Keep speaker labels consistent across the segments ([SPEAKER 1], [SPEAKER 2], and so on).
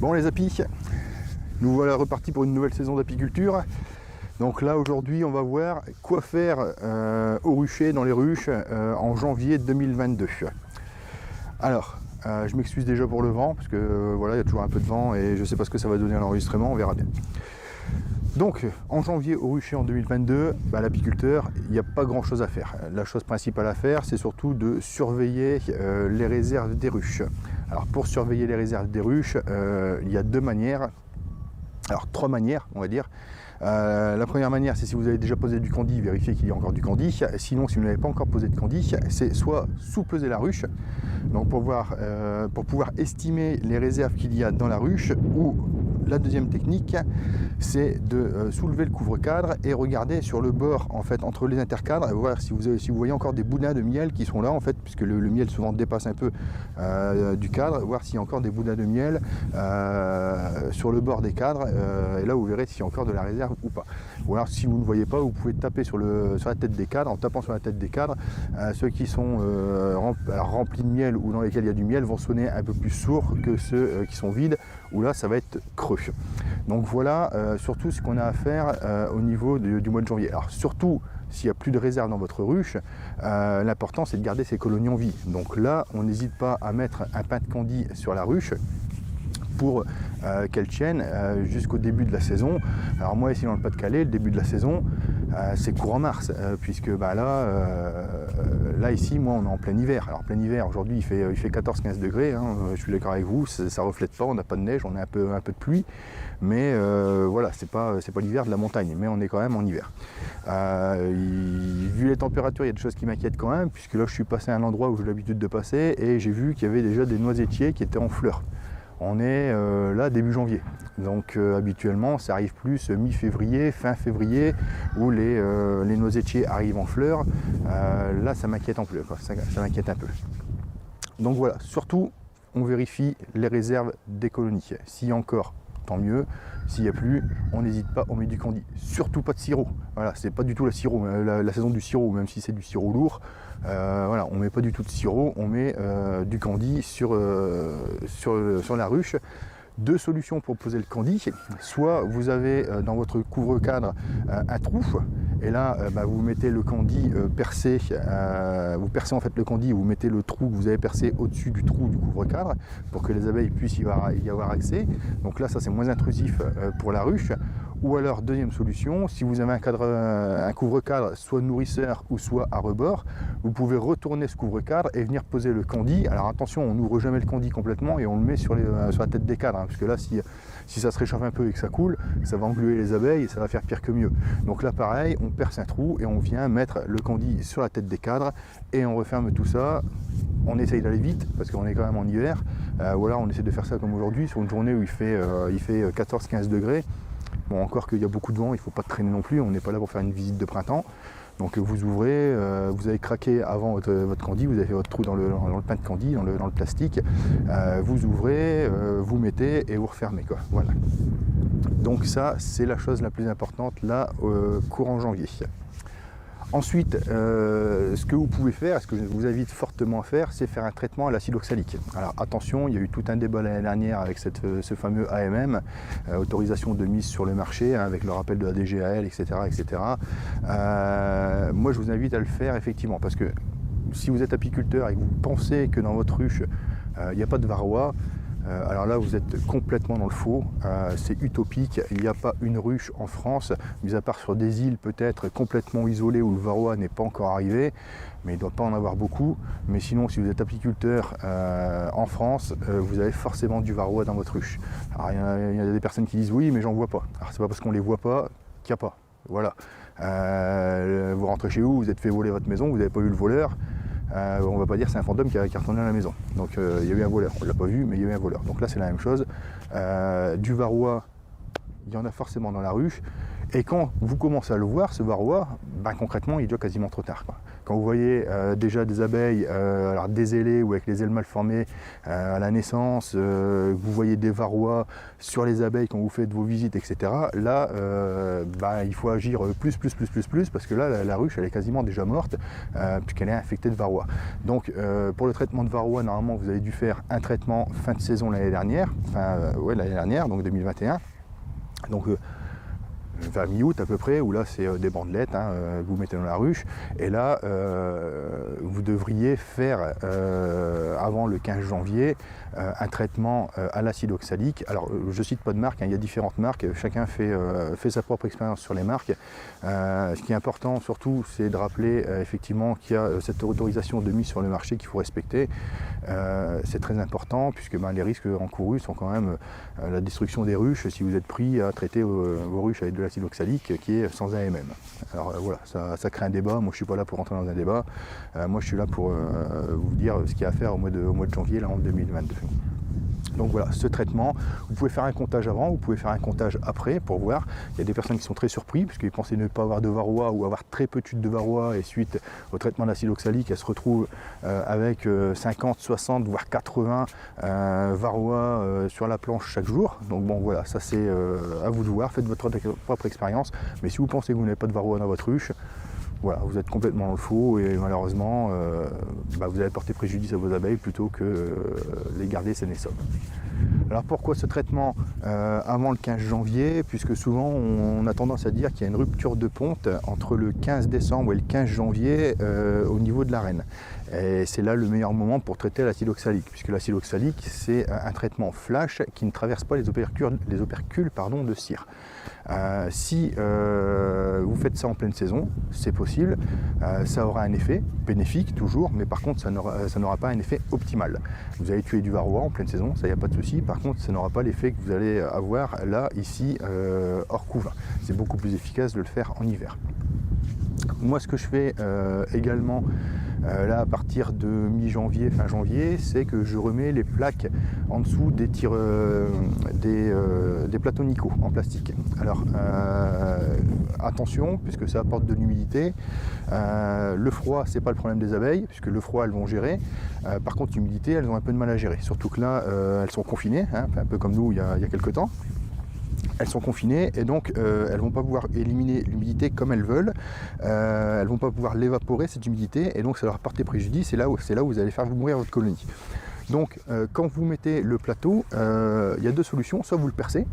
[SPEAKER 1] Bon les apis, nous voilà repartis pour une nouvelle saison d'apiculture. Donc là aujourd'hui on va voir quoi faire au rucher, dans les ruches, en janvier 2022. Alors, je m'excuse déjà pour le vent, parce que voilà, il y a toujours un peu de vent et je ne sais pas ce que ça va donner à l'enregistrement, on verra bien. Donc en janvier au rucher en 2022, l'apiculteur, il n'y a pas grand chose à faire. La chose principale à faire, c'est surtout de surveiller les réserves des ruches. Alors pour surveiller les réserves des ruches, il y a deux manières, alors trois manières on va dire. La première manière, c'est si vous avez déjà posé du candis, vérifiez qu'il y a encore du candis. Sinon, si vous n'avez pas encore posé de candis, c'est soit sous-peser la ruche, donc pour pouvoir estimer les réserves qu'il y a dans la ruche, ou la deuxième technique, c'est de soulever le couvre-cadre et regarder sur le bord, en fait, entre les intercadres, et voir si vous voyez encore des boudins de miel qui sont là, en fait, puisque le miel souvent dépasse un peu du cadre, voir s'il y a encore des boudins de miel sur le bord des cadres, et là vous verrez s'il y a encore de la réserve ou pas. Ou alors si vous ne voyez pas, vous pouvez taper sur la tête des cadres. En tapant sur la tête des cadres, ceux qui sont remplis de miel ou dans lesquels il y a du miel vont sonner un peu plus sourds que ceux qui sont vides, où là ça va être creux. Donc voilà surtout ce qu'on a à faire au niveau du mois de janvier. Alors surtout s'il n'y a plus de réserve dans votre ruche, l'important c'est de garder ces colonies en vie. Donc là on n'hésite pas à mettre un pain de candis sur la ruche pour qu'elle tienne jusqu'au début de la saison. Alors moi ici dans le Pas-de-Calais, le début de la saison c'est courant mars, puisque là ici moi on est en plein hiver. Alors plein hiver aujourd'hui il fait 14-15 degrés, hein, je suis d'accord avec vous, ça reflète pas, on n'a pas de neige, on a un peu de pluie, mais voilà, c'est pas l'hiver de la montagne, mais on est quand même en hiver. Vu les températures, il y a des choses qui m'inquiètent quand même, puisque là je suis passé à un endroit où j'ai l'habitude de passer et j'ai vu qu'il y avait déjà des noisetiers qui étaient en fleurs. On est là début janvier, donc habituellement ça arrive plus mi-février, fin février, où les noisetiers arrivent en fleurs. Là ça m'inquiète un peu, ça m'inquiète un peu. Donc voilà, surtout on vérifie les réserves des colonies. S'il y a encore, tant mieux. S'il n'y a plus, on n'hésite pas, on met du candis. Surtout pas de sirop. Voilà, c'est pas du tout la saison du sirop, même si c'est du sirop lourd. Voilà, on met pas du tout de sirop, on met du candis sur la ruche. Deux solutions pour poser le candis. Soit vous avez dans votre couvre-cadre un trou, et là vous mettez le candis percé, vous percez en fait le candis, vous mettez le trou que vous avez percé au-dessus du trou du couvre-cadre pour que les abeilles puissent y avoir accès. Donc là ça c'est moins intrusif pour la ruche. Ou alors deuxième solution, si vous avez un couvre-cadre soit nourrisseur ou soit à rebord, vous pouvez retourner ce couvre-cadre et venir poser le candis. Alors attention, on n'ouvre jamais le candis complètement et on le met sur la tête des cadres, hein, parce que là si ça se réchauffe un peu et que ça coule, ça va engluer les abeilles et ça va faire pire que mieux. Donc là pareil, on perce un trou et on vient mettre le candis sur la tête des cadres et on referme tout ça. On essaye d'aller vite parce qu'on est quand même en hiver, ou alors on essaie de faire ça comme aujourd'hui sur une journée où il fait 14-15 degrés. Bon, encore qu'il y a beaucoup de vent, il ne faut pas traîner non plus, on n'est pas là pour faire une visite de printemps. Donc vous ouvrez, vous avez craqué avant votre candis, vous avez fait votre trou dans le pain de candis, dans le plastique, vous ouvrez, vous mettez et vous refermez, quoi. Voilà. Donc ça, c'est la chose la plus importante là, courant janvier. Ensuite, ce que vous pouvez faire, ce que je vous invite fortement à faire, c'est faire un traitement à l'acide oxalique. Alors attention, il y a eu tout un débat l'année dernière avec ce fameux AMM, autorisation de mise sur le marché, hein, avec le rappel de la DGAL, etc. etc. Moi je vous invite à le faire effectivement, parce que si vous êtes apiculteur et que vous pensez que dans votre ruche, il n'y a pas de varroa, alors là vous êtes complètement dans le faux, c'est utopique, il n'y a pas une ruche en France, mis à part sur des îles peut-être complètement isolées où le varroa n'est pas encore arrivé, mais il ne doit pas en avoir beaucoup. Mais sinon si vous êtes apiculteur en France, vous avez forcément du varroa dans votre ruche. Alors il y a des personnes qui disent oui mais j'en vois pas. Alors c'est pas parce qu'on les voit pas qu'il n'y a pas. Voilà. Vous rentrez chez vous, vous êtes fait voler votre maison, vous n'avez pas eu le voleur. On ne va pas dire c'est un fantôme qui a retourné à la maison. Donc il y a eu un voleur, on ne l'a pas vu, mais il y a eu un voleur. Donc là c'est la même chose. Du varroa, il y en a forcément dans la ruche. Et quand vous commencez à le voir, ce varroa, concrètement il est déjà quasiment trop tard, quoi. Quand vous voyez déjà des abeilles alors des ailés ou avec les ailes mal formées à la naissance, vous voyez des varrois sur les abeilles quand vous faites vos visites, etc. Là, il faut agir plus, parce que là, la ruche, elle est quasiment déjà morte, puisqu'elle est infectée de varroa. Donc, pour le traitement de varroa, normalement, vous avez dû faire un traitement fin de saison l'année dernière, donc 2021. Donc, vers mi-août à peu près, où là c'est des bandelettes, vous mettez dans la ruche, et là vous devriez faire avant le 15 janvier un traitement à l'acide oxalique. Alors je cite pas de marque, il y a différentes marques, chacun fait sa propre expérience sur les marques. Ce qui est important surtout, c'est de rappeler effectivement qu'il y a cette autorisation de mise sur le marché qu'il faut respecter. C'est très important puisque les risques encourus sont quand même la destruction des ruches si vous êtes pris à traiter vos ruches avec de l'acide oxalique qui est sans AMM. Alors voilà, ça crée un débat. Moi je suis pas là pour rentrer dans un débat. Moi je suis là pour vous dire ce qu'il y a à faire au mois de janvier là, en 2022. Donc voilà, ce traitement, vous pouvez faire un comptage avant, vous pouvez faire un comptage après pour voir. Il y a des personnes qui sont très surpris parce qu'ils pensaient ne pas avoir de varroa ou avoir très peu de chutes de varroa, et suite au traitement d'acide oxalique, elles se retrouvent avec 50, 60 voire 80 varroa sur la planche chaque jour. Donc bon voilà, ça c'est à vous de voir, faites votre propre expérience. Mais si vous pensez que vous n'avez pas de varroa dans votre ruche, voilà, vous êtes complètement dans le faux et malheureusement vous allez porter préjudice à vos abeilles plutôt que les garder saines et sobres. Alors pourquoi ce traitement avant le 15 janvier? Puisque souvent on a tendance à dire qu'il y a une rupture de ponte entre le 15 décembre et le 15 janvier au niveau de la reine. Et c'est là le meilleur moment pour traiter l'acide oxalique, puisque l'acide oxalique c'est un traitement flash qui ne traverse pas les opercules de cire. Si vous faites ça en pleine saison, c'est possible, ça aura un effet bénéfique toujours, mais par contre ça n'aura pas un effet optimal. Vous allez tuer du varroa en pleine saison, ça y a pas de souci. Par contre ça n'aura pas l'effet que vous allez avoir là, ici, hors couve. C'est beaucoup plus efficace de le faire en hiver. Moi ce que je fais également là à partir de mi-janvier, fin janvier, c'est que je remets les plaques en dessous des plateaux Nico en plastique. Alors attention, puisque ça apporte de l'humidité. Le froid, c'est pas le problème des abeilles, puisque le froid elles vont gérer. Par contre l'humidité, elles ont un peu de mal à gérer. Surtout que là, elles sont confinées, un peu comme nous il y a quelques temps. Elles sont confinées et donc elles ne vont pas pouvoir éliminer l'humidité comme elles veulent, elles ne vont pas pouvoir l'évaporer cette humidité et donc ça leur porter préjudice, et c'est là où vous allez faire mourir votre colonie. Donc quand vous mettez le plateau, il y a deux solutions, soit vous le percez,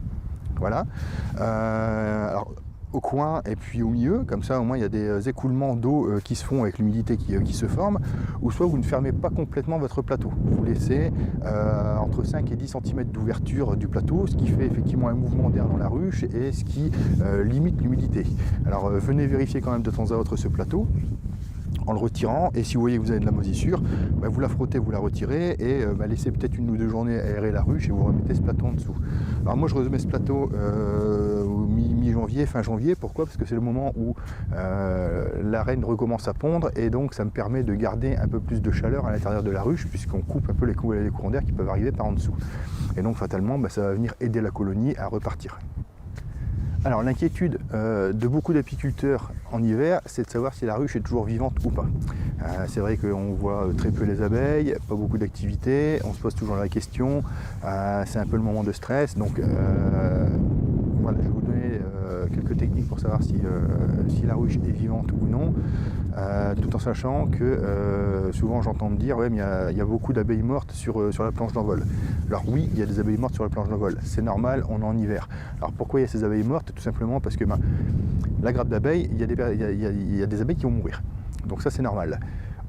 [SPEAKER 1] voilà, alors, au coin et puis au milieu, comme ça au moins il y a des écoulements d'eau qui se font avec l'humidité qui se forme, ou soit vous ne fermez pas complètement votre plateau, vous laissez entre 5 et 10 cm d'ouverture du plateau, ce qui fait effectivement un mouvement d'air dans la ruche et ce qui limite l'humidité. Alors venez vérifier quand même de temps à autre ce plateau en le retirant, et si vous voyez que vous avez de la moisissure, vous la frottez, vous la retirez et laissez peut-être une ou deux journées aérer la ruche et vous remettez ce plateau en dessous. Alors moi je remets ce plateau mi-janvier, fin janvier. Pourquoi? Parce que c'est le moment où la reine recommence à pondre et donc ça me permet de garder un peu plus de chaleur à l'intérieur de la ruche puisqu'on coupe un peu les courants d'air qui peuvent arriver par en dessous. Et donc fatalement ça va venir aider la colonie à repartir. Alors l'inquiétude de beaucoup d'apiculteurs en hiver, c'est de savoir si la ruche est toujours vivante ou pas. C'est vrai qu'on voit très peu les abeilles, pas beaucoup d'activité, on se pose toujours la question, c'est un peu le moment de stress, donc voilà, je vais vous donner quelques techniques pour savoir si la ruche est vivante ou non, tout en sachant que souvent j'entends me dire ouais, mais il y a beaucoup d'abeilles mortes sur la planche d'envol. Alors oui, il y a des abeilles mortes sur la planche d'envol, c'est normal, on est en hiver. Alors pourquoi il y a ces abeilles mortes? Tout simplement parce que la grappe d'abeilles, il y a des abeilles qui vont mourir, donc ça c'est normal.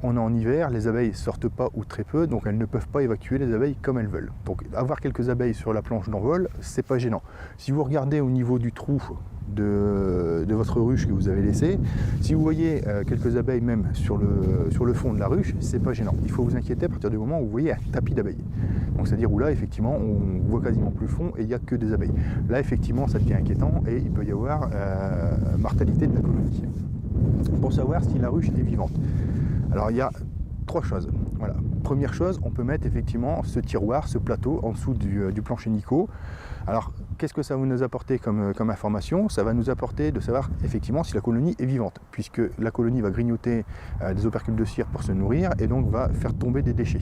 [SPEAKER 1] On est en hiver, les abeilles ne sortent pas ou très peu, donc elles ne peuvent pas évacuer les abeilles comme elles veulent. Donc avoir quelques abeilles sur la planche d'envol, c'est pas gênant. Si vous regardez au niveau du trou de votre ruche que vous avez laissé, si vous voyez quelques abeilles même sur le fond de la ruche, c'est pas gênant. Il faut vous inquiéter à partir du moment où vous voyez un tapis d'abeilles. Donc c'est-à-dire où là effectivement on voit quasiment plus le fond et il n'y a que des abeilles. Là effectivement ça devient inquiétant et il peut y avoir mortalité de la colonie. Pour savoir si la ruche est vivante. Alors il y a trois choses. Voilà. première chose, on peut mettre effectivement ce tiroir, ce plateau en dessous du plancher Nico. Alors, qu'est-ce que ça va nous apporter comme information? Ça va nous apporter de savoir effectivement si la colonie est vivante, puisque la colonie va grignoter des opercules de cire pour se nourrir et donc va faire tomber des déchets.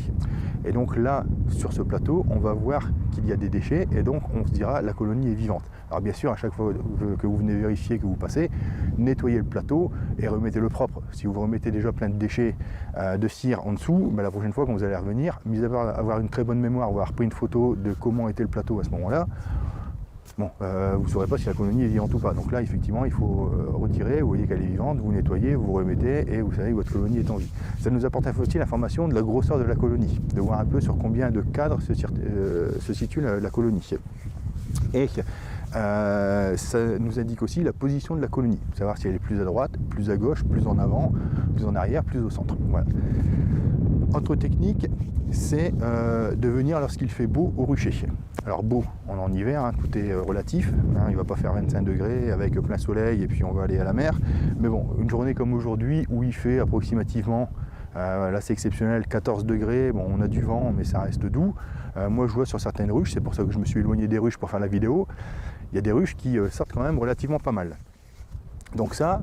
[SPEAKER 1] Et donc là, sur ce plateau, on va voir qu'il y a des déchets et donc on se dira la colonie est vivante. Alors bien sûr, à chaque fois que vous venez vérifier que vous passez, nettoyez le plateau et remettez-le propre. Si vous remettez déjà plein de déchets de cire en dessous, la prochaine fois quand vous allez revenir, mis à part avoir une très bonne mémoire, avoir pris une photo de comment était le plateau à ce moment-là, bon, vous ne saurez pas si la colonie est vivante ou pas. Donc là, effectivement, il faut retirer, vous voyez qu'elle est vivante, vous nettoyez, vous remettez et vous savez que votre colonie est en vie. Ça nous apporte aussi l'information de la grosseur de la colonie, de voir un peu sur combien de cadres se situe la colonie. Et ça nous indique aussi la position de la colonie, savoir si elle est plus à droite, plus à gauche, plus en avant, plus en arrière, plus au centre. Voilà. Autre technique, c'est de venir lorsqu'il fait beau au rucher. Alors beau, on est en hiver, hein, tout est relatif, hein, il ne va pas faire 25 degrés avec plein soleil et puis on va aller à la mer. Mais bon, une journée comme aujourd'hui où il fait approximativement, là c'est exceptionnel, 14 degrés, bon on a du vent mais ça reste doux. Moi je vois sur certaines ruches, c'est pour ça que je me suis éloigné des ruches pour faire la vidéo, il y a des ruches qui sortent quand même relativement pas mal. Donc ça,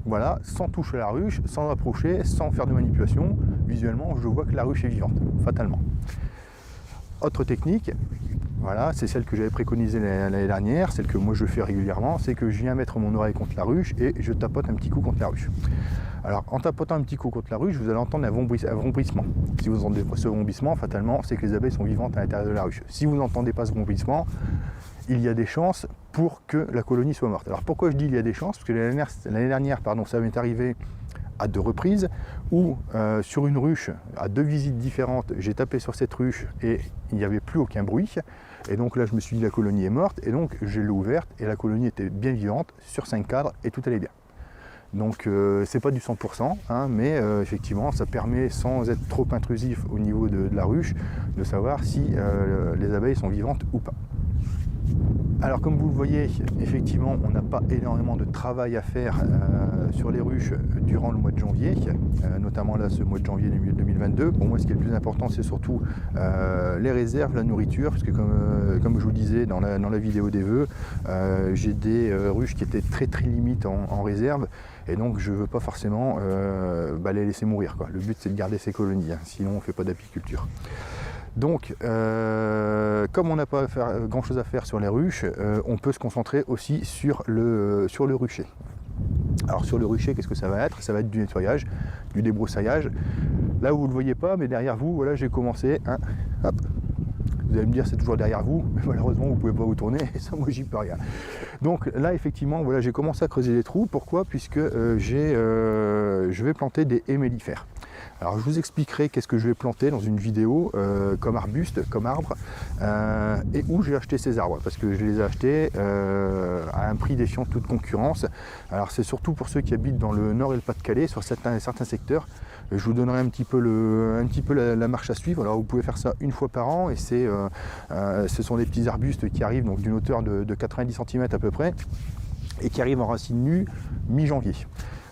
[SPEAKER 1] voilà, sans toucher la ruche, sans approcher, sans faire de manipulation, visuellement je vois que la ruche est vivante, fatalement. Autre technique, voilà, c'est celle que j'avais préconisée l'année dernière, celle que moi je fais régulièrement, c'est que je viens mettre mon oreille contre la ruche et je tapote un petit coup contre la ruche. Alors en tapotant un petit coup contre la ruche, vous allez entendre un vombrissement. Si vous entendez ce vombrissement, fatalement, c'est que les abeilles sont vivantes à l'intérieur de la ruche. Si vous n'entendez pas ce vombrissement, il y a des chances pour que la colonie soit morte. Alors pourquoi je dis il y a des chances? Parce que l'année dernière, ça m'est arrivé à 2 reprises, où sur une ruche, à 2 visites différentes, j'ai tapé sur cette ruche et il n'y avait plus aucun bruit. Et donc là, je me suis dit la colonie est morte, et donc je l'ai ouverte et la colonie était bien vivante sur 5 cadres et tout allait bien. Donc c'est pas du 100%, hein, mais effectivement, ça permet, sans être trop intrusif au niveau de la ruche, de savoir si les abeilles sont vivantes ou pas. Alors comme vous le voyez, effectivement, on n'a pas énormément de travail à faire sur les ruches durant le mois de janvier, notamment là ce mois de janvier 2022. Pour moi, ce qui est le plus important, c'est surtout les réserves, la nourriture, parce que comme je vous le disais dans la vidéo des vœux, j'ai des ruches qui étaient très limites en réserve, et donc je ne veux pas forcément les laisser mourir, quoi. Le but, c'est de garder ces colonies, hein, sinon on ne fait pas d'apiculture. Donc, comme on n'a pas grand chose à faire sur les ruches, on peut se concentrer aussi sur le rucher. Alors sur le rucher, qu'est-ce que ça va être? Ça va être du nettoyage, du débroussaillage. Là où vous ne le voyez pas, mais derrière vous, voilà, j'ai commencé, hein, hop. Vous allez me dire c'est toujours derrière vous, mais malheureusement vous ne pouvez pas vous tourner, et ça moi j'y peux rien. Donc là effectivement, voilà, j'ai commencé à creuser des trous. Pourquoi? Puisque je vais planter des haies mellifères. Alors je vous expliquerai qu'est-ce que je vais planter dans une vidéo comme arbuste, comme arbre, et où j'ai acheté ces arbres, parce que je les ai achetés à un prix défiant toute concurrence. Alors c'est surtout pour ceux qui habitent dans le Nord et le Pas-de-Calais, sur certains secteurs. Je vous donnerai un petit peu la marche à suivre. Alors vous pouvez faire ça une fois par an, et ce sont des petits arbustes qui arrivent donc d'une hauteur de 90 cm à peu près, et qui arrivent en racines nues mi-janvier.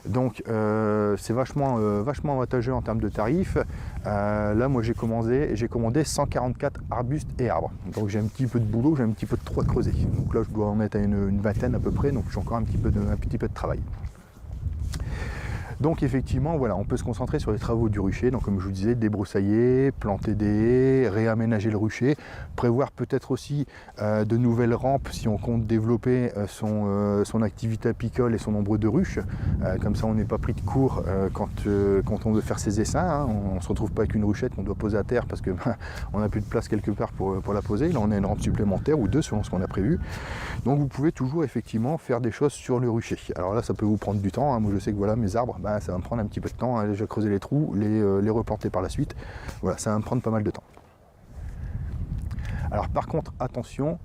[SPEAKER 1] Donc c'est vachement avantageux en termes de tarifs. Là moi j'ai commandé 144 arbustes et arbres. Donc j'ai un petit peu de boulot, j'ai un petit peu de trou à creuser. Donc là je dois en être à une vingtaine à peu près, donc j'ai encore un petit peu de travail. Donc effectivement, voilà, on peut se concentrer sur les travaux du rucher. Donc comme je vous disais, débroussailler, planter des haies, réaménager le rucher, prévoir peut-être aussi de nouvelles rampes si on compte développer son activité apicole et son nombre de ruches. Comme ça, on n'est pas pris de court quand on veut faire ses essaims, hein. On ne se retrouve pas avec une ruchette qu'on doit poser à terre parce que on n'a plus de place quelque part pour la poser. Là, on a une rampe supplémentaire ou 2 selon ce qu'on a prévu. Donc vous pouvez toujours effectivement faire des choses sur le rucher. Alors là, ça peut vous prendre du temps, hein. Moi je sais que voilà, mes arbres, ça va me prendre un petit peu de temps, hein. Déjà creuser les trous, les replanter par la suite, voilà, ça va me prendre pas mal de temps. Alors par contre, attention,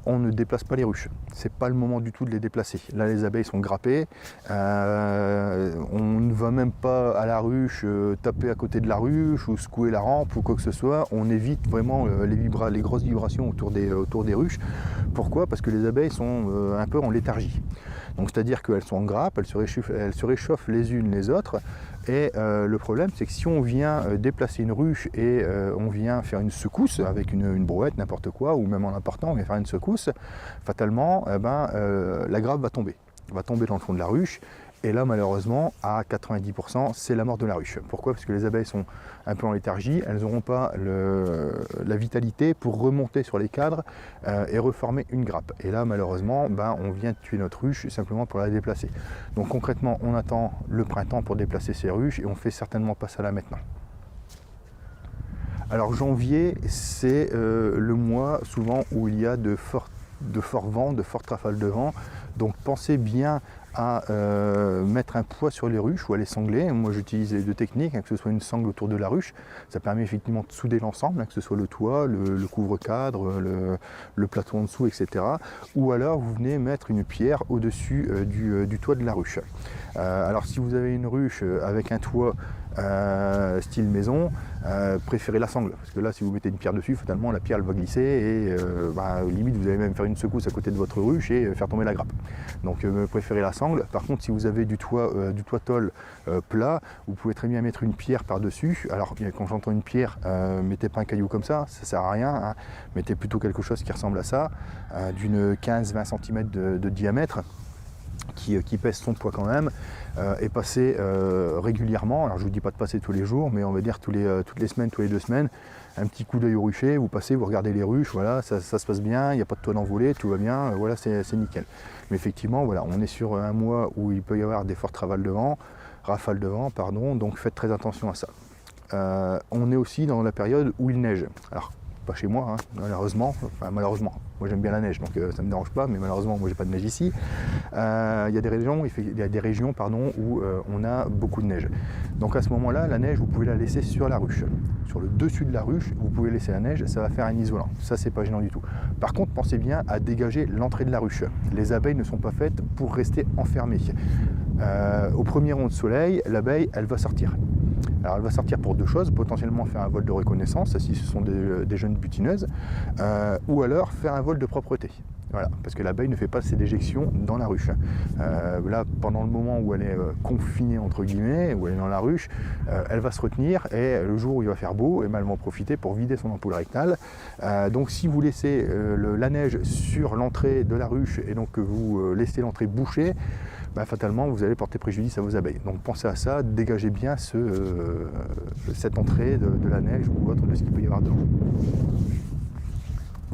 [SPEAKER 1] on ne déplace pas les ruches, c'est pas le moment du tout de les déplacer. Là les abeilles sont grappées, on ne va même pas à la ruche taper à côté de la ruche ou secouer la rampe ou quoi que ce soit. On évite vraiment les grosses vibrations autour des ruches. Pourquoi? Parce que les abeilles sont un peu en léthargie. Donc c'est-à-dire qu'elles sont en grappe, elles se réchauffent les unes les autres. Et le problème, c'est que si on vient déplacer une ruche et on vient faire une secousse avec une brouette, n'importe quoi, ou même en important, on vient faire une secousse, fatalement, la grappe va tomber dans le fond de la ruche. Et là, malheureusement, à 90%, c'est la mort de la ruche. Pourquoi? Parce que les abeilles sont un peu en léthargie, elles n'auront pas la vitalité pour remonter sur les cadres et reformer une grappe. Et là, malheureusement, on vient de tuer notre ruche simplement pour la déplacer. Donc concrètement, on attend le printemps pour déplacer ces ruches et on ne fait certainement pas ça là maintenant. Alors janvier, c'est le mois souvent où il y a de forts vents, de fortes rafales de vent. Donc pensez bien à mettre un poids sur les ruches ou à les sangler. Moi j'utilise les deux techniques, que ce soit une sangle autour de la ruche, ça permet effectivement de souder l'ensemble, que ce soit le toit, le couvre-cadre, le plateau en dessous, etc. Ou alors vous venez mettre une pierre au-dessus du toit de la ruche. Alors si vous avez une ruche avec un toit style maison, préférez la sangle, parce que là si vous mettez une pierre dessus, fatalement la pierre elle va glisser et limite vous allez même faire une secousse à côté de votre ruche et faire tomber la grappe. Donc préférez la sangle. Par contre si vous avez du toit tôle plat, vous pouvez très bien mettre une pierre par dessus. Alors quand j'entends une pierre, mettez pas un caillou comme ça sert à rien, hein. Mettez plutôt quelque chose qui ressemble à ça, d'une 15-20 cm de diamètre, qui pèse son poids quand même, et passer régulièrement. Alors je vous dis pas de passer tous les jours, mais on va dire toutes les semaines, tous les 2 semaines, un petit coup d'œil au rucher, vous passez, vous regardez les ruches, voilà, ça se passe bien, il n'y a pas de toit d'envolée, tout va bien, voilà, c'est nickel. Mais effectivement, voilà, on est sur un mois où il peut y avoir des fortes rafales de vent, donc faites très attention à ça. On est aussi dans la période où il neige. Alors, pas chez moi, hein, malheureusement, moi j'aime bien la neige, donc ça ne me dérange pas, mais malheureusement moi j'ai pas de neige ici. Il y a des régions où on a beaucoup de neige. Donc à ce moment-là, la neige, vous pouvez la laisser sur la ruche. Sur le dessus de la ruche, vous pouvez laisser la neige, ça va faire un isolant. Ça, c'est pas gênant du tout. Par contre, pensez bien à dégager l'entrée de la ruche. Les abeilles ne sont pas faites pour rester enfermées. Au premier rayon de soleil, l'abeille, elle va sortir. Alors elle va sortir pour 2 choses, potentiellement faire un vol de reconnaissance si ce sont des jeunes butineuses, ou alors faire un vol de propreté. Voilà, parce que l'abeille ne fait pas ses déjections dans la ruche. Là, pendant le moment où elle est confinée entre guillemets, où elle est dans la ruche, elle va se retenir et le jour où il va faire beau, elle va en profiter pour vider son ampoule rectale. Donc si vous laissez la neige sur l'entrée de la ruche et donc que vous laissez l'entrée bouchée, fatalement vous allez porter préjudice à vos abeilles. Donc pensez à ça, dégagez bien cette entrée de la neige ou autre de ce qu'il peut y avoir dedans.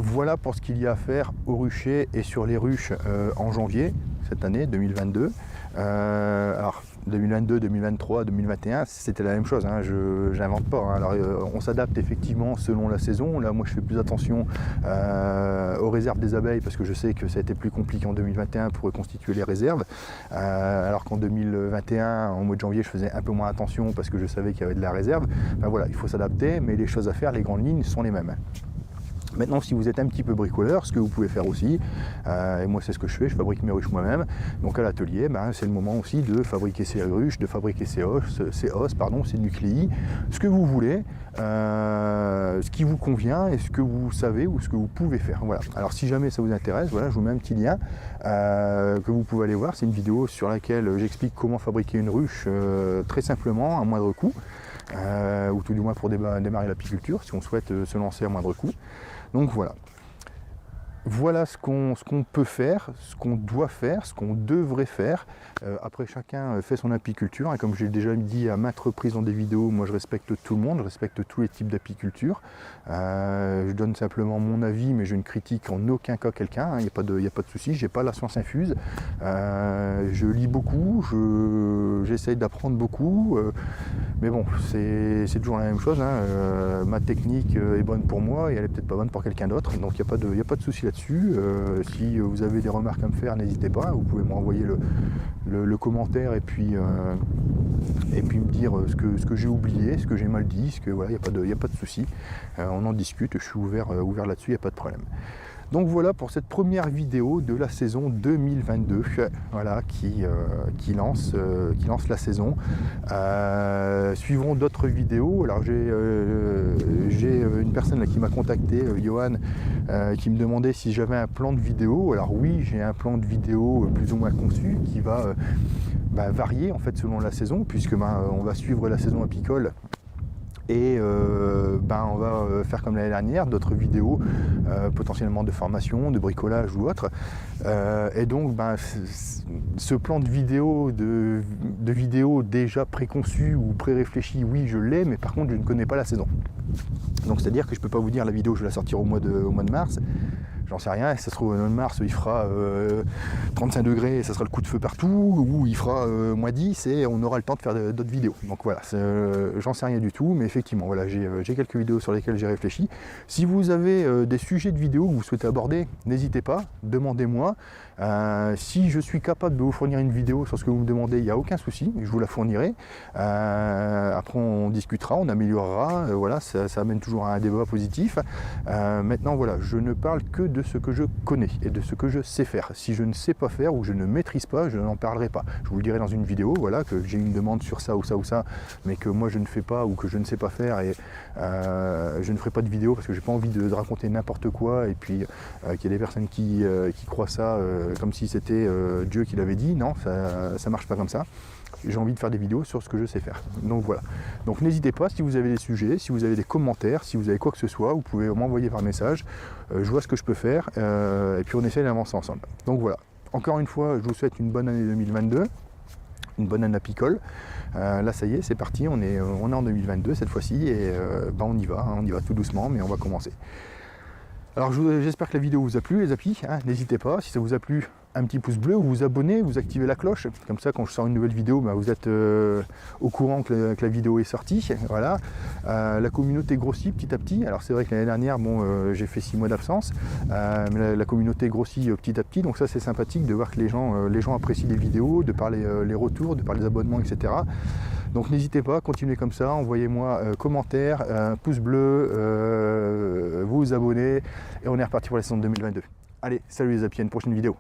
[SPEAKER 1] Voilà pour ce qu'il y a à faire au rucher et sur les ruches en janvier cette année 2022. Alors 2022, 2023, 2021, c'était la même chose, hein, je n'invente pas. Hein. Alors on s'adapte effectivement selon la saison. Là moi je fais plus attention aux réserves des abeilles parce que je sais que ça a été plus compliqué en 2021 pour reconstituer les réserves. Alors qu'en 2021, en mois de janvier, je faisais un peu moins attention parce que je savais qu'il y avait de la réserve. Voilà, il faut s'adapter, mais les choses à faire, les grandes lignes sont les mêmes. Maintenant, si vous êtes un petit peu bricoleur, ce que vous pouvez faire aussi, et moi c'est ce que je fais, je fabrique mes ruches moi-même. Donc à l'atelier, c'est le moment aussi de fabriquer ces ruches, de fabriquer ces os, ces nucléi, ce que vous voulez, ce qui vous convient et ce que vous savez ou ce que vous pouvez faire. Voilà. Alors si jamais ça vous intéresse, voilà, je vous mets un petit lien que vous pouvez aller voir. C'est une vidéo sur laquelle j'explique comment fabriquer une ruche très simplement, à moindre coût. Ou tout du moins pour démarrer l'apiculture si on souhaite se lancer à moindre coût. Donc voilà ce qu'on peut faire, ce qu'on doit faire, ce qu'on devrait faire. Après chacun fait son apiculture, et comme j'ai déjà dit à maintes reprises dans des vidéos, moi je respecte tout le monde, je respecte tous les types d'apiculture. Je donne simplement mon avis, mais je ne critique en aucun cas quelqu'un, il n'y a pas de souci, j'ai pas la science infuse. Je lis beaucoup, j'essaye d'apprendre beaucoup, mais bon, c'est toujours la même chose. Hein. Ma technique est bonne pour moi et elle est peut-être pas bonne pour quelqu'un d'autre, donc il n'y a pas de souci là-dessus. Si vous avez des remarques à me faire, n'hésitez pas, vous pouvez me renvoyer le commentaire et puis me dire ce que j'ai oublié, ce que j'ai mal dit, voilà, il n'y a pas de souci. On en discute, je suis ouvert là-dessus, il n'y a pas de problème. Donc voilà pour cette première vidéo de la saison 2022, voilà, qui lance la saison. Suivront d'autres vidéos. Alors j'ai une personne là qui m'a contacté, Johan, qui me demandait si j'avais un plan de vidéo. Alors oui, j'ai un plan de vidéo plus ou moins conçu qui va varier en fait selon la saison, puisque on va suivre la saison apicole. Et on va faire comme l'année dernière, d'autres vidéos, potentiellement de formation, de bricolage ou autre. Et donc ce plan de vidéo déjà préconçu ou pré-réfléchi, oui je l'ai, mais par contre je ne connais pas la saison. Donc c'est-à-dire que je ne peux pas vous dire la vidéo je vais la sortir au mois de mars. J'en sais rien, si ça se trouve au mois de mars il fera 35 degrés et ça sera le coup de feu partout, ou il fera moins 10 et on aura le temps de faire d'autres vidéos. Donc voilà, j'en sais rien du tout, mais effectivement voilà, j'ai quelques vidéos sur lesquelles j'ai réfléchi. Si vous avez des sujets de vidéos que vous souhaitez aborder, n'hésitez pas, demandez-moi. Si je suis capable de vous fournir une vidéo sur ce que vous me demandez, il n'y a aucun souci, je vous la fournirai. Après on discutera, on améliorera, voilà, ça amène toujours à un débat positif. Maintenant voilà, je ne parle que de ce que je connais et de ce que je sais faire. Si je ne sais pas faire ou je ne maîtrise pas, je n'en parlerai pas. Je vous le dirai dans une vidéo, voilà, que j'ai une demande sur ça ou ça ou ça, mais que moi je ne fais pas ou que je ne sais pas faire, et je ne ferai pas de vidéo parce que j'ai pas envie de raconter n'importe quoi, et puis qu'il y a des personnes qui croient ça comme si c'était Dieu qui l'avait dit. Non, ça marche pas comme ça. J'ai envie de faire des vidéos sur ce que je sais faire. Donc voilà. Donc n'hésitez pas, si vous avez des sujets, si vous avez des commentaires, si vous avez quoi que ce soit, vous pouvez m'envoyer par message. Je vois ce que je peux faire et puis on essaie d'avancer ensemble. Donc voilà. Encore une fois, je vous souhaite une bonne année 2022, une bonne année apicole. Là ça y est, c'est parti, on est en 2022 cette fois-ci et on y va tout doucement, mais on va commencer. Alors j'espère que la vidéo vous a plu les apis, hein. N'hésitez pas, si ça vous a plu, un petit pouce bleu, vous vous abonnez, vous activez la cloche, comme ça quand je sors une nouvelle vidéo, vous êtes au courant que la vidéo est sortie. Voilà. La communauté grossit petit à petit. Alors c'est vrai que l'année dernière, j'ai fait 6 mois d'absence, mais la communauté grossit petit à petit, donc ça c'est sympathique de voir que les gens apprécient les vidéos, de par les retours, de par les abonnements, etc. Donc n'hésitez pas, continuez comme ça, envoyez-moi commentaires, pouce bleu, vous abonnez, et on est reparti pour la saison 2022. Allez, salut les apis, à une prochaine vidéo.